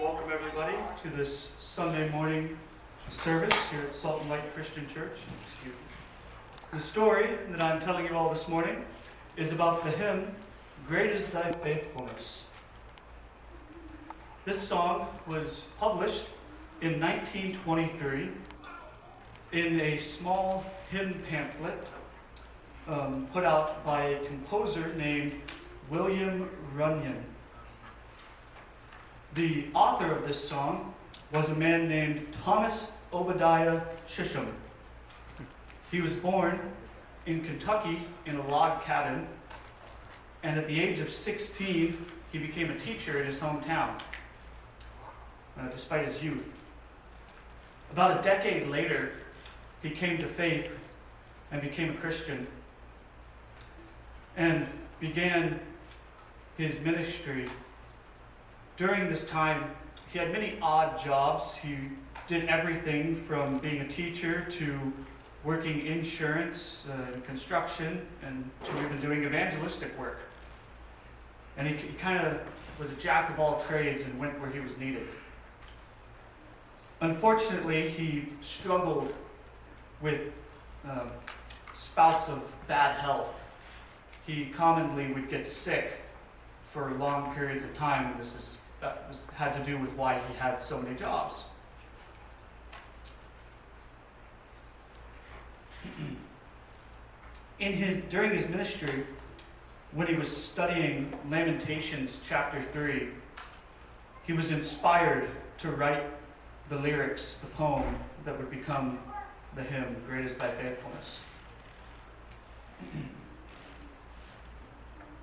Welcome everybody to this Sunday morning service here at Salt and Light Christian Church. The story that I'm telling you all this morning is about the hymn, "Great is Thy Faithfulness." This song was published in 1923 in a small hymn pamphlet put out by a composer named William Runyon. The author of this song was a man named Thomas Obadiah Chisholm. He was born in Kentucky in a log cabin, and at the age of 16, he became a teacher in his hometown, despite his youth. About a decade later, he came to faith and became a Christian and began his ministry. During this time, he had many odd jobs. He did everything from being a teacher to working insurance, construction, and to even doing evangelistic work. And he kind of was a jack of all trades and went where he was needed. Unfortunately, he struggled with spouts of bad health. He commonly would get sick for long periods of time, and had to do with why he had so many jobs. During his ministry, when he was studying Lamentations chapter 3, he was inspired to write the lyrics, the poem that would become the hymn, "Great is Thy Faithfulness."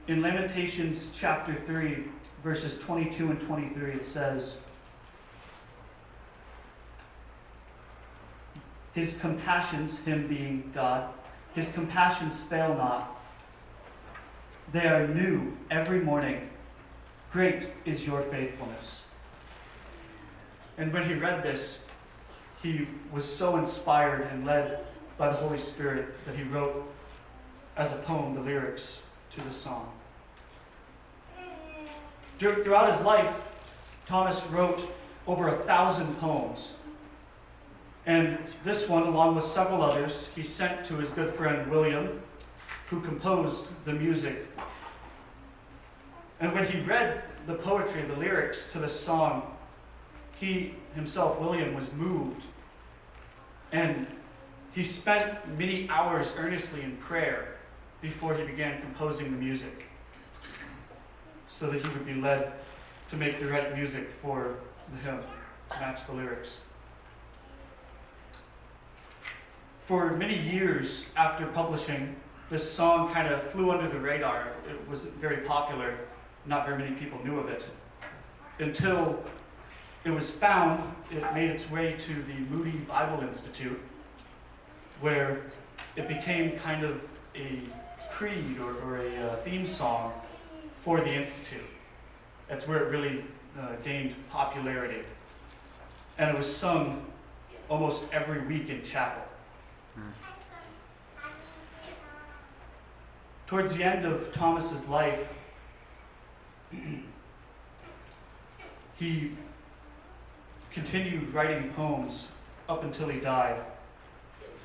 In Lamentations chapter 3, verses 22 and 23, it says, "His compassions," him being God, "His compassions fail not. They are new every morning. Great is your faithfulness." And when he read this, he was so inspired and led by the Holy Spirit that he wrote as a poem the lyrics to the song. Throughout his life, Thomas wrote over 1,000 poems. And this one, along with several others, he sent to his good friend William, who composed the music. And when he read the poetry, the lyrics to the song, he himself, William, was moved. And he spent many hours earnestly in prayer before he began composing the music, so that he would be led to make the right music for the hymn, to match the lyrics. For many years after publishing, this song kind of flew under the radar. It wasn't very popular. Not very many people knew of it. Until it was found, it made its way to the Moody Bible Institute, where it became kind of a creed or a theme song for the Institute. That's where it really gained popularity. And it was sung almost every week in chapel. Towards the end of Thomas's life, he continued writing poems up until he died.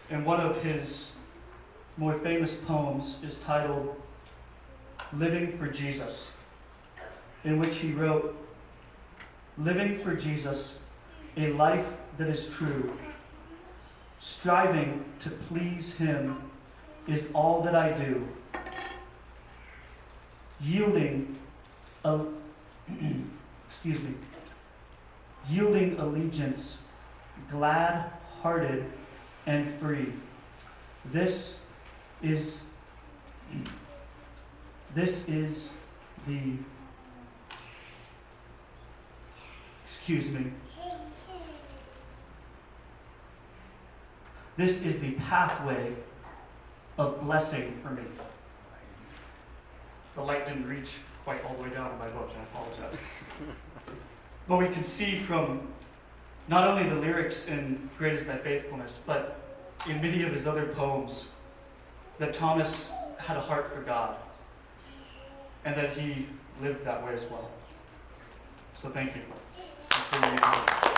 And one of his more famous poems is titled "Living for Jesus," in which he wrote, "Living for Jesus, a life that is true, striving to please Him is all that I do, yielding allegiance, glad-hearted and free. This is the pathway of blessing for me." The light didn't reach quite all the way down in my book, I apologize. But we can see from not only the lyrics in "Great is Thy Faithfulness," but in many of his other poems, that Thomas had a heart for God, and that he lived that way as well. So thank you. There you go.